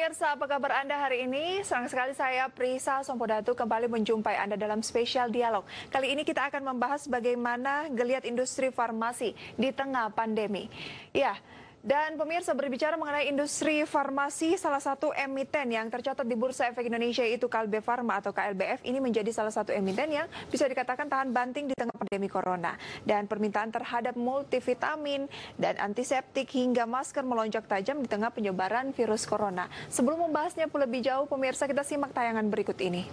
pemirsa, apa kabar Anda hari ini? Senang sekali saya Prisa Sompodatu kembali menjumpai Anda dalam spesial dialog. Kali ini kita akan membahas bagaimana geliat industri farmasi di tengah pandemi. Ya, dan pemirsa, berbicara mengenai industri farmasi, salah satu emiten yang tercatat di Bursa Efek Indonesia yaitu Kalbe Farma atau KLBF ini menjadi salah satu emiten yang bisa dikatakan tahan banting di tengah pandemi corona. Dan permintaan terhadap multivitamin dan antiseptik hingga masker melonjak tajam di tengah penyebaran virus corona. Sebelum membahasnya lebih jauh, pemirsa, kita simak tayangan berikut ini.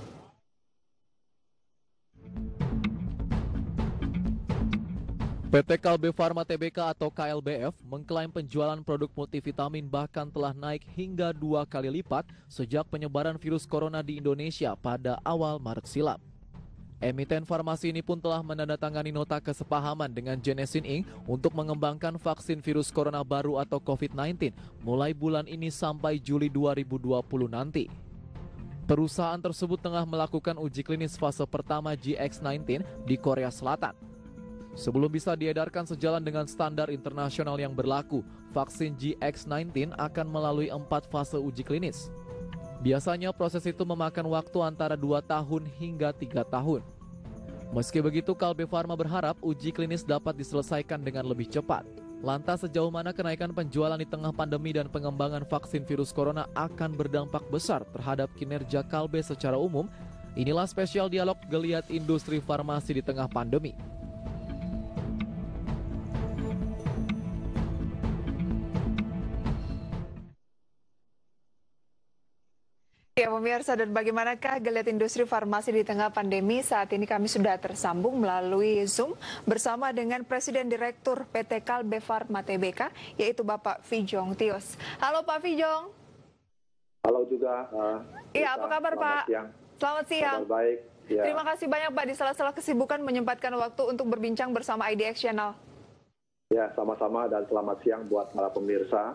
PT Kalbe Farma Tbk atau KLBF mengklaim penjualan produk multivitamin bahkan telah naik hingga 2 kali lipat sejak penyebaran virus corona di Indonesia pada awal Maret silam. Emiten farmasi ini pun telah menandatangani nota kesepahaman dengan Genesin Inc. untuk mengembangkan vaksin virus corona baru atau COVID-19 mulai bulan ini sampai Juli 2020 nanti. Perusahaan tersebut tengah melakukan uji klinis fase pertama GX19 di Korea Selatan. Sebelum bisa diedarkan sejalan dengan standar internasional yang berlaku, vaksin GX19 akan melalui 4 fase uji klinis. Biasanya proses itu memakan waktu antara 2 tahun hingga 3 tahun. Meski begitu, Kalbe Farma berharap uji klinis dapat diselesaikan dengan lebih cepat. Lantas sejauh mana kenaikan penjualan di tengah pandemi dan pengembangan vaksin virus corona akan berdampak besar terhadap kinerja Kalbe secara umum? Inilah spesial dialog geliat industri farmasi di tengah pandemi. Ya pemirsa, dan bagaimanakah geliat industri farmasi di tengah pandemi? Saat ini kami sudah tersambung melalui Zoom bersama dengan Presiden Direktur PT Kalbe Farma Tbk, yaitu Bapak Fijong Tios. Halo Pak Fijong. Halo juga. Iya, apa kabar Pak? Siang. Selamat siang. Kabar baik. Ya. Terima kasih banyak Pak di sela-sela kesibukan menyempatkan waktu untuk berbincang bersama IDX Channel. Ya, sama-sama dan selamat siang buat para pemirsa.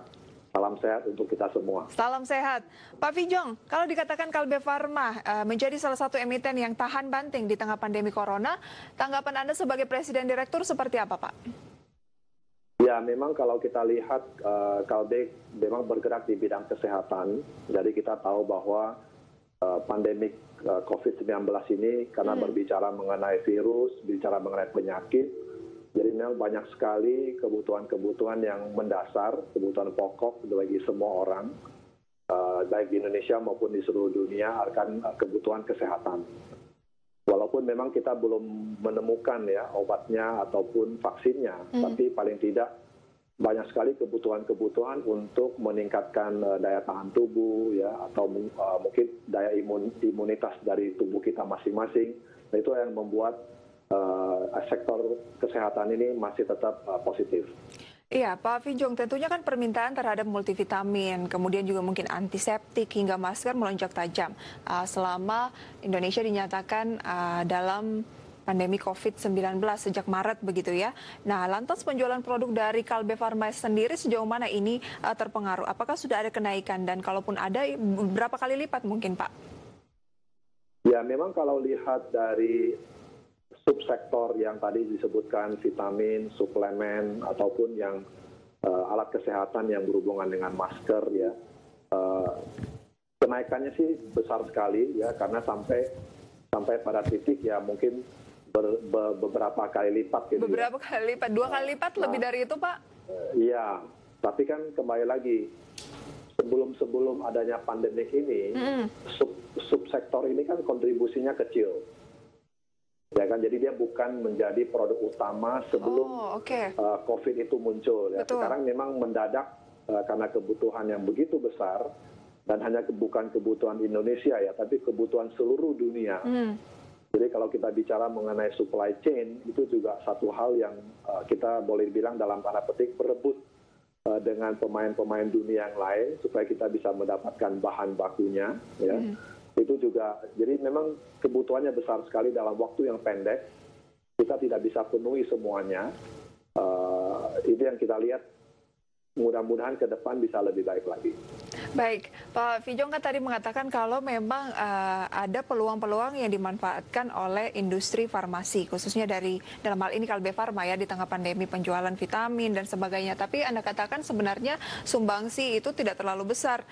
Salam sehat untuk kita semua. Salam sehat. Pak Fijong, kalau dikatakan Kalbe Farma menjadi salah satu emiten yang tahan banting di tengah pandemi corona, tanggapan Anda sebagai Presiden Direktur seperti apa, Pak? Ya, memang kalau kita lihat Kalbe memang bergerak di bidang kesehatan. Jadi kita tahu bahwa pandemi COVID-19 ini karena berbicara mengenai virus, bicara mengenai penyakit, jadi memang banyak sekali kebutuhan-kebutuhan yang mendasar, kebutuhan pokok bagi semua orang, baik di Indonesia maupun di seluruh dunia akan kebutuhan kesehatan. Walaupun memang kita belum menemukan ya obatnya ataupun vaksinnya, tapi paling tidak banyak sekali kebutuhan-kebutuhan untuk meningkatkan daya tahan tubuh ya atau mungkin daya imunitas dari tubuh kita masing-masing. Nah, itu yang membuat sektor kesehatan ini masih tetap positif. Iya, Pak Fijong, tentunya kan permintaan terhadap multivitamin, kemudian juga mungkin antiseptik hingga masker melonjak tajam selama Indonesia dinyatakan dalam pandemi COVID-19 sejak Maret begitu ya. Nah, lantas penjualan produk dari Kalbe Farma sendiri sejauh mana ini terpengaruh? Apakah sudah ada kenaikan dan kalaupun ada berapa kali lipat mungkin, Pak? Ya, memang kalau lihat dari subsektor yang tadi disebutkan vitamin, suplemen, ataupun yang alat kesehatan yang berhubungan dengan masker ya, kenaikannya sih besar sekali ya karena sampai pada titik ya mungkin beberapa kali lipat gitu. Beberapa kali lipat, 2 kali lipat lebih dari itu Pak? Iya, tapi kan kembali lagi sebelum adanya pandemik ini, subsektor ini kan kontribusinya kecil. Ya kan, jadi dia bukan menjadi produk utama sebelum COVID itu muncul. Ya. Sekarang memang mendadak karena kebutuhan yang begitu besar dan hanya bukan kebutuhan Indonesia ya, tapi kebutuhan seluruh dunia. Jadi kalau kita bicara mengenai supply chain itu juga satu hal yang kita boleh bilang dalam tanda petik berebut dengan pemain-pemain dunia yang lain supaya kita bisa mendapatkan bahan bakunya. Ya. Itu juga, jadi memang kebutuhannya besar sekali dalam waktu yang pendek. Kita tidak bisa penuhi semuanya. Itu yang kita lihat, mudah-mudahan ke depan bisa lebih baik lagi. Baik, Pak Vijong kan tadi mengatakan kalau memang ada peluang-peluang yang dimanfaatkan oleh industri farmasi, khususnya dalam hal ini Kalbe Farma ya di tengah pandemi penjualan vitamin dan sebagainya. Tapi Anda katakan sebenarnya sumbangsi itu tidak terlalu besar.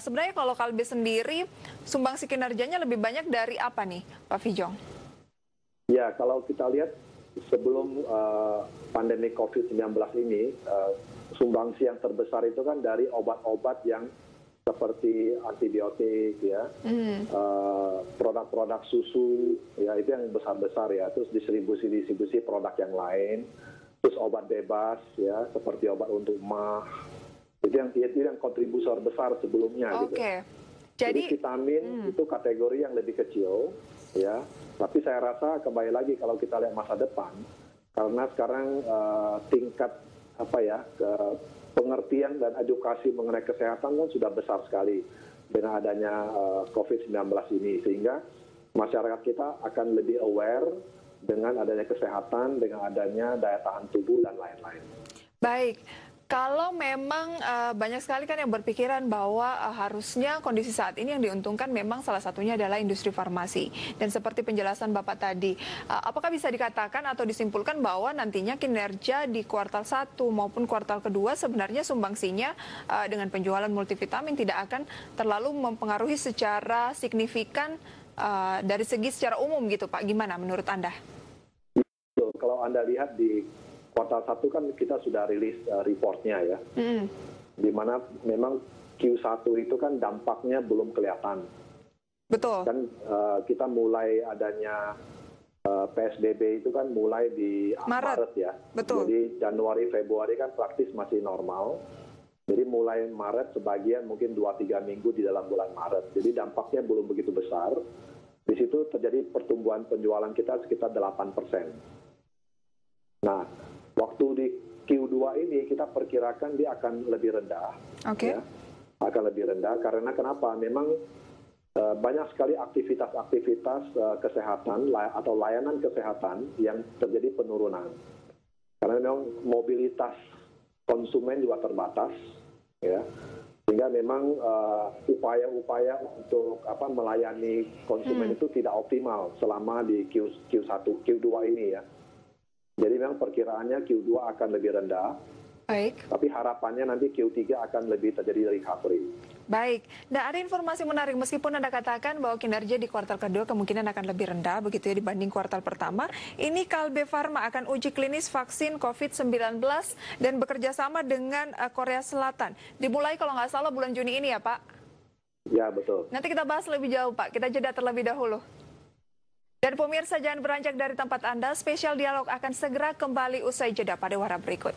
Sebenarnya kalau Kalbe sendiri, sumbangsi kinerjanya lebih banyak dari apa nih, Pak Vijong? Ya, kalau kita lihat sebelum pandemi COVID-19 ini, sumbangsi yang terbesar itu kan dari obat-obat yang seperti antibiotik, ya, produk-produk susu, ya itu yang besar-besar ya. Terus distribusi produk yang lain, terus obat bebas, ya seperti obat untuk emah, itu yang kontributor besar sebelumnya. Oke. Gitu. Jadi vitamin itu kategori yang lebih kecil, ya. Tapi saya rasa kembali lagi kalau kita lihat masa depan, karena sekarang tingkat pengertian dan edukasi mengenai kesehatan kan sudah besar sekali dengan adanya COVID-19 ini, sehingga masyarakat kita akan lebih aware dengan adanya kesehatan, dengan adanya daya tahan tubuh dan lain-lain. Baik. Kalau memang banyak sekali kan yang berpikiran bahwa harusnya kondisi saat ini yang diuntungkan memang salah satunya adalah industri farmasi. Dan seperti penjelasan Bapak tadi, apakah bisa dikatakan atau disimpulkan bahwa nantinya kinerja di kuartal 1 maupun kuartal kedua sebenarnya sumbangsinya dengan penjualan multivitamin tidak akan terlalu mempengaruhi secara signifikan dari segi secara umum gitu Pak? Gimana menurut Anda? Kalau Anda lihat di kuartal 1 kan kita sudah rilis reportnya ya, di mana memang Q1 itu kan dampaknya belum kelihatan. Betul. Kan kita mulai adanya PSBB itu kan mulai di Maret ya. Betul. Jadi Januari, Februari kan praktis masih normal. Jadi mulai Maret sebagian mungkin 2-3 minggu di dalam bulan Maret. Jadi dampaknya belum begitu besar. Di situ terjadi pertumbuhan penjualan kita sekitar 8%. Nah, waktu di Q2 ini kita perkirakan dia akan lebih rendah. Oke. Ya, akan lebih rendah karena kenapa? Memang banyak sekali aktivitas kesehatan atau layanan kesehatan yang terjadi penurunan. Karena memang mobilitas konsumen juga terbatas, ya. Sehingga memang upaya-upaya untuk melayani konsumen itu tidak optimal selama di Q1, Q2 ini ya. Jadi memang perkiraannya Q2 akan lebih rendah. Baik. Tapi harapannya nanti Q3 akan lebih terjadi recovery. Baik. Nah, ada informasi menarik meskipun Anda katakan bahwa kinerja di kuartal kedua kemungkinan akan lebih rendah begitu ya dibanding kuartal pertama. Ini Kalbe Farma akan uji klinis vaksin COVID-19 dan bekerja sama dengan Korea Selatan. Dimulai kalau nggak salah bulan Juni ini ya, Pak? Ya, betul. Nanti kita bahas lebih jauh, Pak. Kita jeda terlebih dahulu. Dan pemirsa jangan beranjak dari tempat Anda, spesial dialog akan segera kembali usai jeda pada warna berikut.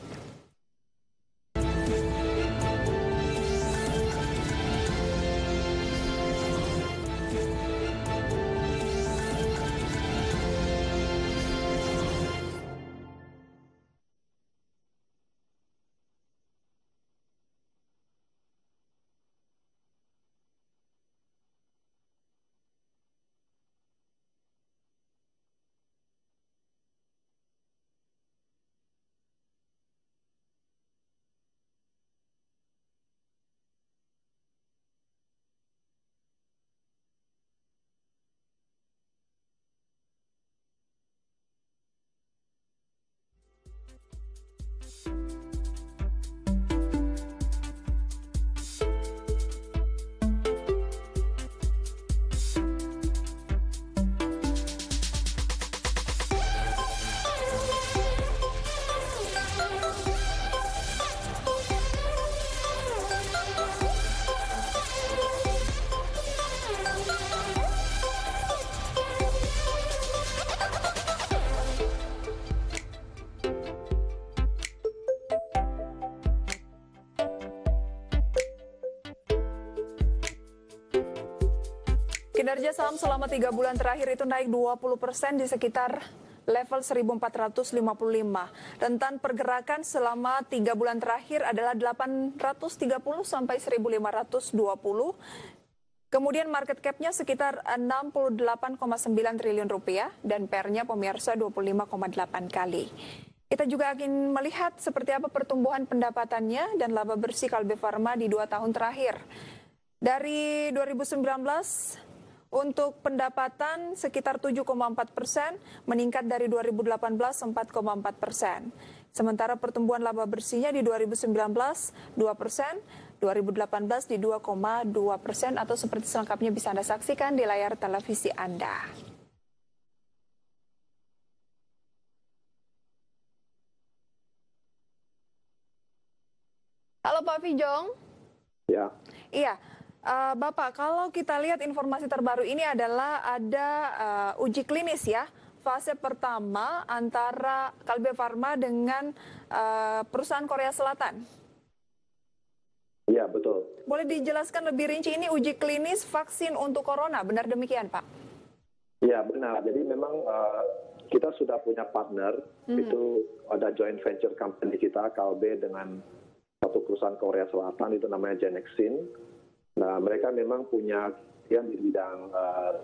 Kinerja saham selama 3 bulan terakhir itu naik 20% di sekitar level 1455. Rentan pergerakan selama 3 bulan terakhir adalah 830 sampai 1520. Kemudian market cap-nya sekitar 68,9 triliun rupiah dan PER-nya pemirsa 25,8 kali. Kita juga ingin melihat seperti apa pertumbuhan pendapatannya dan laba bersih Kalbe Farma di 2 tahun terakhir. Dari 2019 untuk pendapatan sekitar 7,4%, meningkat dari 2018 4,4%. Sementara pertumbuhan laba bersihnya di 2019 2%, 2018 di 2,2%, atau seperti selengkapnya bisa Anda saksikan di layar televisi Anda. Halo Pak Fijong. Ya. Iya, Bapak, kalau kita lihat informasi terbaru ini adalah ada uji klinis ya, fase pertama antara Kalbe Farma dengan perusahaan Korea Selatan. Iya, betul. Boleh dijelaskan lebih rinci, ini uji klinis vaksin untuk corona, benar demikian Pak? Iya, benar. Jadi memang kita sudah punya partner, itu ada joint venture company kita, Kalbe, dengan satu perusahaan Korea Selatan, itu namanya Genexin. Nah, mereka memang punya yang di bidang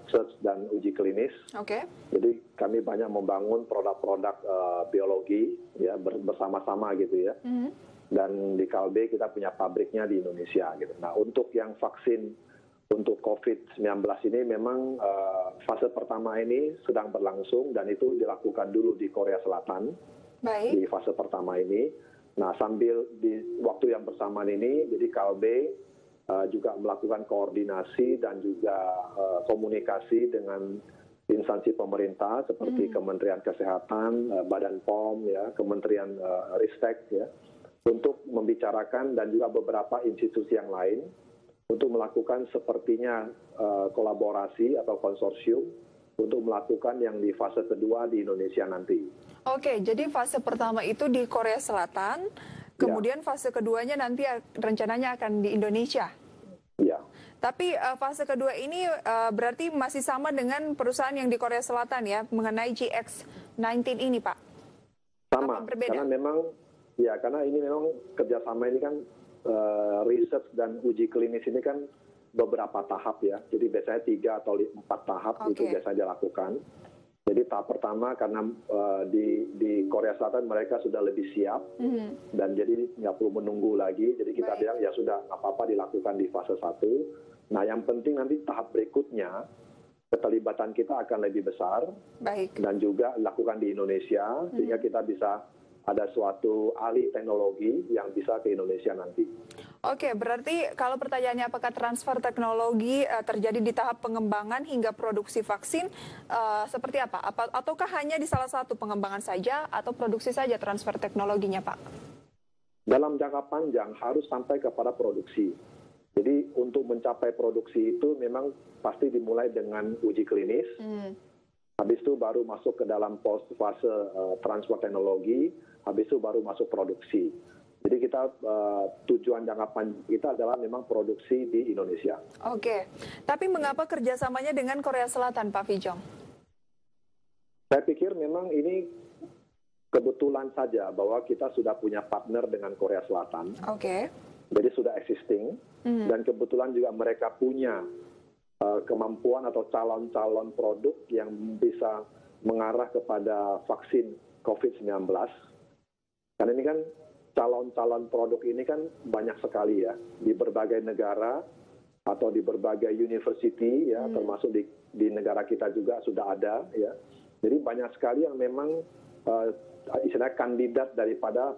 research dan uji klinis. Oke. Jadi kami banyak membangun produk-produk biologi ya bersama-sama gitu ya. Dan di Kalbe kita punya pabriknya di Indonesia gitu. Nah, untuk yang vaksin untuk COVID-19 ini memang fase pertama ini sedang berlangsung dan itu dilakukan dulu di Korea Selatan. Baik. Di fase pertama ini. Nah, sambil di waktu yang bersamaan ini, jadi Kalbe juga melakukan koordinasi dan juga komunikasi dengan instansi pemerintah seperti Kementerian Kesehatan, Badan POM, ya, Kementerian Ristek, ya, untuk membicarakan dan juga beberapa institusi yang lain untuk melakukan sepertinya kolaborasi atau konsorsium untuk melakukan yang di fase kedua di Indonesia nanti. Oke, jadi fase pertama itu di Korea Selatan, kemudian fase keduanya nanti rencananya akan di Indonesia. Iya. Tapi fase kedua ini berarti masih sama dengan perusahaan yang di Korea Selatan ya, mengenai GX19 ini, Pak? Sama, apa berbeda? Karena ini memang kerjasama ini kan riset dan uji klinis ini kan beberapa tahap ya. Jadi biasanya 3 atau 4 tahap itu biasanya dilakukan. Jadi tahap pertama karena di Korea Selatan mereka sudah lebih siap dan jadi nggak perlu menunggu lagi. Jadi kita bilang ya sudah nggak apa-apa dilakukan di fase 1. Nah yang penting nanti tahap berikutnya keterlibatan kita akan lebih besar. Baik. Dan juga dilakukan di Indonesia sehingga kita bisa ada suatu ahli teknologi yang bisa ke Indonesia nanti. Oke, berarti kalau pertanyaannya apakah transfer teknologi terjadi di tahap pengembangan hingga produksi vaksin, seperti apa? Ataukah hanya di salah satu pengembangan saja atau produksi saja transfer teknologinya, Pak? Dalam jangka panjang harus sampai kepada produksi. Jadi untuk mencapai produksi itu memang pasti dimulai dengan uji klinis. Habis itu baru masuk ke dalam fase transfer teknologi, habis itu baru masuk produksi. Jadi kita tujuan jangka panjang kita adalah memang produksi di Indonesia. Oke, tapi mengapa kerjasamanya dengan Korea Selatan, Pak Fijong? Saya pikir memang ini kebetulan saja bahwa kita sudah punya partner dengan Korea Selatan. Oke. Jadi sudah existing dan kebetulan juga mereka punya kemampuan atau calon-calon produk yang bisa mengarah kepada vaksin COVID-19. Karena ini kan calon-calon produk ini kan banyak sekali ya, di berbagai negara atau di berbagai university ya, termasuk di negara kita juga sudah ada ya. Jadi banyak sekali yang memang istilahnya kandidat daripada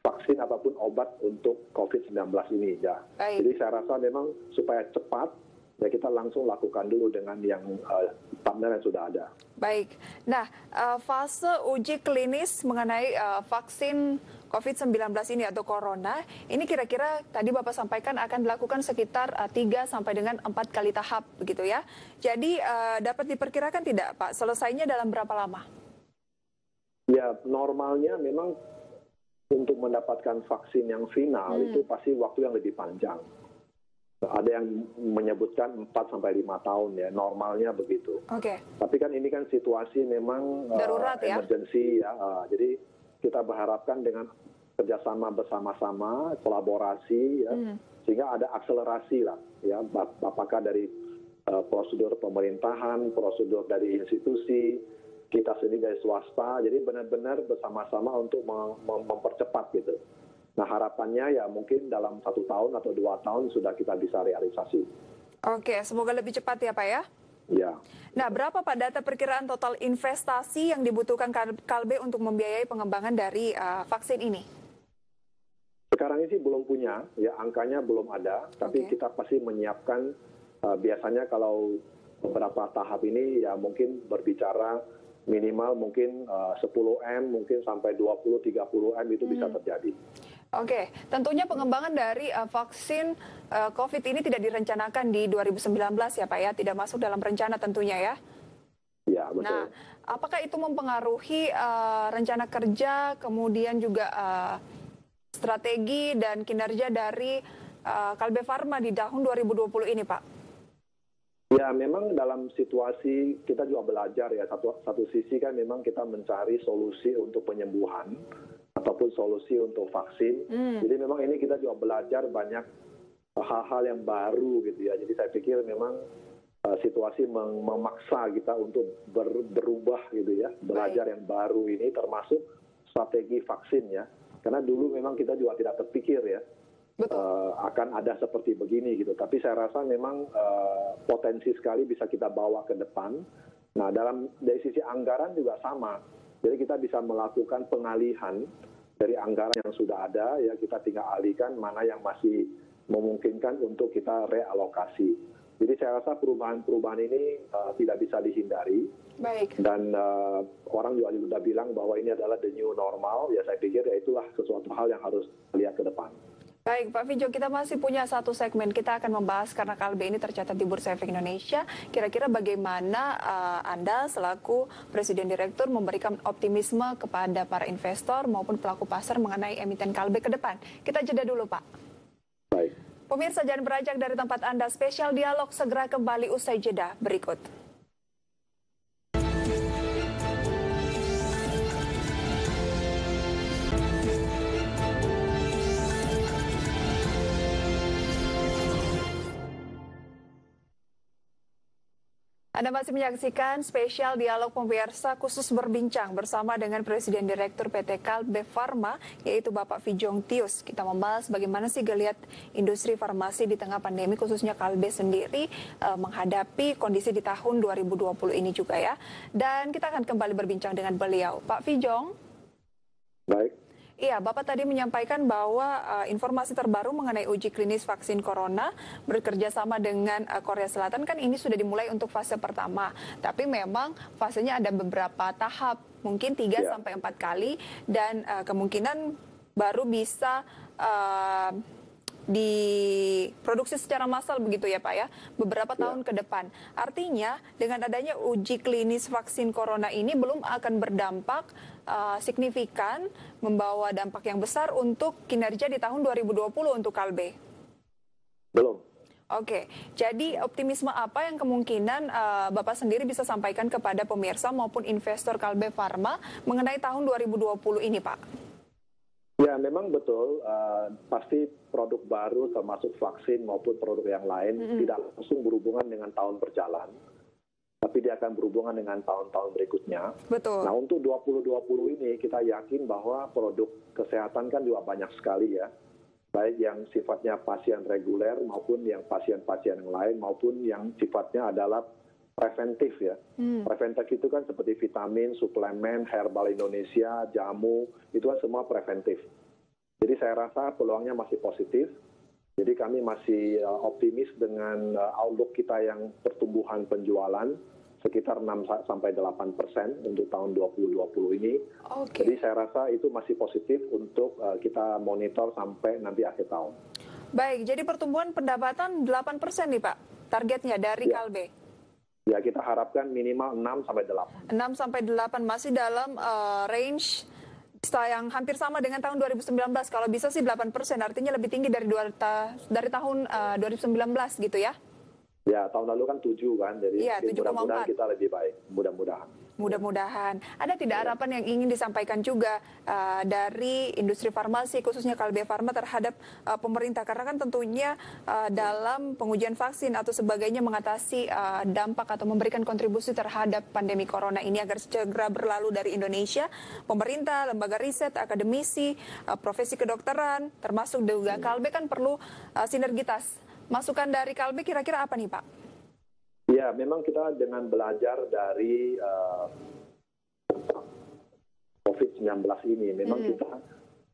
vaksin ataupun obat untuk COVID-19 ini ya. Jadi saya rasa memang supaya cepat ya kita langsung lakukan dulu dengan yang partner yang sudah ada. Baik. Nah, fase uji klinis mengenai vaksin COVID-19 ini atau corona, ini kira-kira tadi Bapak sampaikan akan dilakukan sekitar 3 sampai dengan 4 kali tahap begitu ya. Jadi dapat diperkirakan tidak Pak, selesainya dalam berapa lama? Ya, normalnya memang untuk mendapatkan vaksin yang final itu pasti waktu yang lebih panjang. Ada yang menyebutkan 4 sampai 5 tahun ya, normalnya begitu. Oke. Tapi kan ini kan situasi memang darurat ya. Emergency ya. Jadi kita berharapkan dengan kerjasama bersama-sama, kolaborasi ya, sehingga ada akselerasi lah ya, apakah dari prosedur pemerintahan, prosedur dari institusi, kita sendiri dari swasta, jadi benar-benar bersama-sama untuk mempercepat gitu. Nah harapannya ya mungkin dalam 1 tahun atau 2 tahun sudah kita bisa realisasi. Oke, semoga lebih cepat ya Pak ya. Ya. Nah, berapa Pak data perkiraan total investasi yang dibutuhkan Kalbe untuk membiayai pengembangan dari vaksin ini? Sekarang ini sih belum punya, ya angkanya belum ada, tapi kita pasti menyiapkan biasanya kalau beberapa tahap ini ya mungkin berbicara minimal mungkin 10M, mungkin sampai 20-30M itu bisa terjadi. Oke, tentunya pengembangan dari vaksin COVID ini tidak direncanakan di 2019 ya Pak ya, tidak masuk dalam rencana tentunya ya. Ya, betul. Nah, apakah itu mempengaruhi rencana kerja, kemudian juga strategi dan kinerja dari Kalbe Farma di tahun 2020 ini Pak? Ya, memang dalam situasi kita juga belajar ya, satu sisi kan memang kita mencari solusi untuk penyembuhan, ataupun solusi untuk vaksin. Jadi memang ini kita juga belajar banyak hal-hal yang baru gitu ya. Jadi saya pikir memang situasi memaksa kita untuk berubah gitu ya, belajar yang baru ini termasuk strategi vaksin ya. Karena dulu memang kita juga tidak terpikir ya akan ada seperti begini gitu. Tapi saya rasa memang potensi sekali bisa kita bawa ke depan. Nah dari sisi anggaran juga sama. Jadi kita bisa melakukan pengalihan dari anggaran yang sudah ada, ya kita tinggal alihkan mana yang masih memungkinkan untuk kita realokasi. Jadi saya rasa perubahan-perubahan ini tidak bisa dihindari. Baik. Dan orang juga sudah bilang bahwa ini adalah the new normal, ya saya pikir ya itulah sesuatu hal yang harus lihat ke depan. Baik, Pak Fijo, kita masih punya satu segmen. Kita akan membahas karena Kalbe ini tercatat di Bursa Efek Indonesia. Kira-kira bagaimana Anda selaku Presiden Direktur memberikan optimisme kepada para investor maupun pelaku pasar mengenai emiten Kalbe ke depan. Kita jeda dulu, Pak. Baik. Pemirsa, jangan beranjak dari tempat Anda. Spesial dialog segera kembali usai jeda berikut. Anda masih menyaksikan spesial dialog pemirsa khusus berbincang bersama dengan Presiden Direktur PT Kalbe Farma, yaitu Bapak Fijong Tius. Kita membahas bagaimana sih geliat industri farmasi di tengah pandemi, khususnya Kalbe sendiri menghadapi kondisi di tahun 2020 ini juga ya. Dan kita akan kembali berbincang dengan beliau. Pak Fijong. Baik. Iya, Bapak tadi menyampaikan bahwa informasi terbaru mengenai uji klinis vaksin corona bekerja sama dengan Korea Selatan kan ini sudah dimulai untuk fase pertama. Tapi memang fasenya ada beberapa tahap, mungkin 3 sampai 4 kali dan kemungkinan baru bisa diproduksi secara massal begitu ya Pak ya, beberapa tahun ke depan. Artinya dengan adanya uji klinis vaksin corona ini belum akan berdampak signifikan, membawa dampak yang besar untuk kinerja di tahun 2020 untuk Kalbe. Belum. Oke, jadi optimisme apa yang kemungkinan Bapak sendiri bisa sampaikan kepada pemirsa maupun investor Kalbe Farma mengenai tahun 2020 ini Pak? Ya memang betul, pasti produk baru termasuk vaksin maupun produk yang lain tidak langsung berhubungan dengan tahun berjalan, tapi dia akan berhubungan dengan tahun-tahun berikutnya. Betul. Nah untuk 2020 ini kita yakin bahwa produk kesehatan kan juga banyak sekali ya, baik yang sifatnya pasien reguler maupun yang pasien-pasien yang lain maupun yang sifatnya adalah preventif ya. Preventif itu kan seperti vitamin, suplemen, herbal Indonesia, jamu, itu kan semua preventif. Jadi saya rasa peluangnya masih positif. Jadi kami masih optimis dengan outlook kita yang pertumbuhan penjualan sekitar 6-8% untuk tahun 2020 ini. Jadi saya rasa itu masih positif untuk kita monitor sampai nanti akhir tahun. Baik, jadi pertumbuhan pendapatan 8% nih Pak, targetnya dari Kalbe. Ya, kita harapkan minimal 6-8. 6-8 masih dalam range yang hampir sama dengan tahun 2019. Kalau bisa sih 8%, artinya lebih tinggi dari tahun 2019 gitu ya? Ya, tahun lalu kan 7 kan, jadi ya, mudah-mudahan kita lebih baik, mudah-mudahan. Mudah-mudahan. Ada tidak harapan yang ingin disampaikan juga dari industri farmasi, khususnya Kalbe Farma terhadap pemerintah? Karena kan tentunya dalam pengujian vaksin atau sebagainya mengatasi dampak atau memberikan kontribusi terhadap pandemi corona ini agar segera berlalu dari Indonesia. Pemerintah, lembaga riset, akademisi, profesi kedokteran, termasuk juga Kalbe kan perlu sinergitas. Masukan dari Kalbe kira-kira apa nih Pak? Ya, memang kita dengan belajar dari COVID-19 ini, memang kita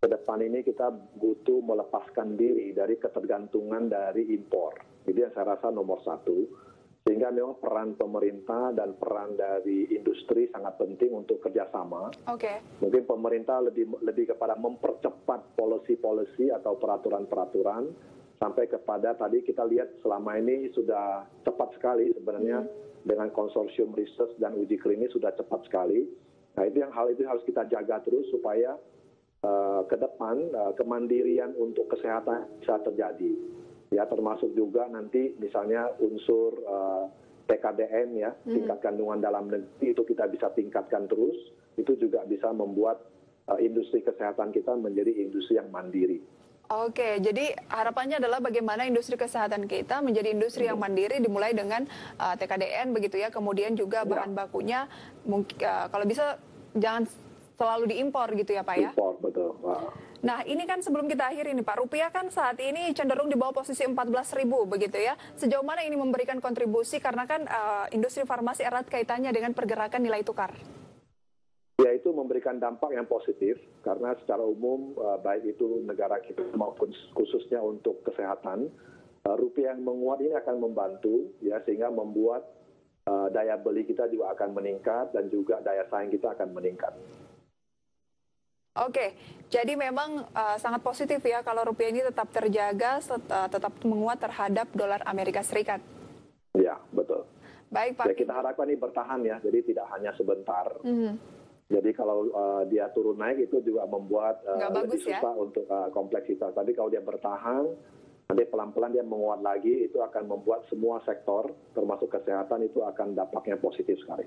ke depan ini kita butuh melepaskan diri dari ketergantungan dari impor. Itu yang saya rasa nomor satu. Sehingga memang peran pemerintah dan peran dari industri sangat penting untuk kerjasama. Mungkin pemerintah lebih kepada mempercepat policy atau peraturan-peraturan, sampai kepada tadi kita lihat selama ini sudah cepat sekali sebenarnya dengan konsorsium riset dan uji klinis sudah cepat sekali. Nah hal itu harus kita jaga terus supaya ke depan kemandirian untuk kesehatan bisa terjadi. Ya termasuk juga nanti misalnya unsur TKDN ya, tingkat kandungan dalam negeri itu kita bisa tingkatkan terus. Itu juga bisa membuat industri kesehatan kita menjadi industri yang mandiri. Oke, jadi harapannya adalah bagaimana industri kesehatan kita menjadi industri yang mandiri, dimulai dengan TKDN begitu ya, kemudian juga bahan bakunya kalau bisa jangan selalu diimpor gitu ya Pak ya? Impor, betul. Nah ini kan sebelum kita akhiri nih Pak, rupiah kan saat ini cenderung di bawah posisi 14.000 begitu ya. Sejauh mana ini memberikan kontribusi karena kan industri farmasi erat kaitannya dengan pergerakan nilai tukar? Ya itu memberikan dampak yang positif karena secara umum baik itu negara kita maupun khususnya untuk kesehatan, rupiah yang menguat ini akan membantu ya sehingga membuat daya beli kita juga akan meningkat dan juga daya saing kita akan meningkat. Oke, jadi memang sangat positif ya kalau rupiah ini tetap terjaga, tetap menguat terhadap dolar Amerika Serikat. Ya betul. Baik Pak. Ya, kita harapkan ini bertahan ya, jadi tidak hanya sebentar. Jadi kalau dia turun naik itu juga membuat lebih susah untuk kompleksitas. Tapi kalau dia bertahan, nanti pelan-pelan dia menguat lagi, itu akan membuat semua sektor, termasuk kesehatan, itu akan dampaknya positif sekali.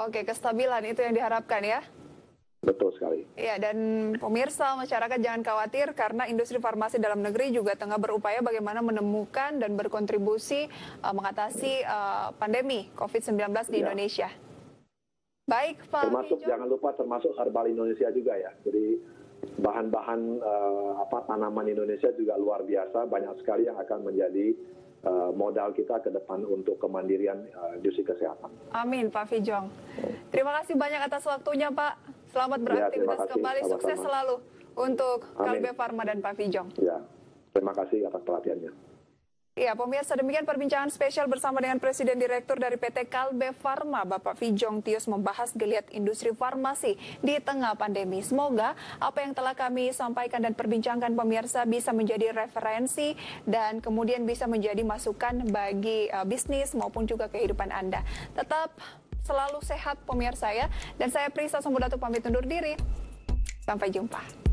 Oke, kestabilan itu yang diharapkan ya? Betul sekali. Ya, dan pemirsa, masyarakat jangan khawatir karena industri farmasi dalam negeri juga tengah berupaya bagaimana menemukan dan berkontribusi mengatasi pandemi COVID-19 di Indonesia. Baik, Pak. Termasuk jangan lupa termasuk herbal Indonesia juga ya. Jadi bahan-bahan tanaman Indonesia juga luar biasa, banyak sekali yang akan menjadi modal kita ke depan untuk kemandirian industri kesehatan. Amin, Pak Fijong. Terima kasih banyak atas waktunya, Pak. Selamat beraktivitas kembali, sukses selalu untuk Kalbe Farma dan Pak Fijong. Ya, terima kasih atas perhatiannya. Ya, pemirsa, demikian perbincangan spesial bersama dengan Presiden Direktur dari PT Kalbe Farma, Bapak Fijong Tius, membahas geliat industri farmasi di tengah pandemi. Semoga apa yang telah kami sampaikan dan perbincangkan pemirsa bisa menjadi referensi dan kemudian bisa menjadi masukan bagi bisnis maupun juga kehidupan Anda. Tetap selalu sehat pemirsa ya. Dan saya Prisa Sombodatu pamit undur diri. Sampai jumpa.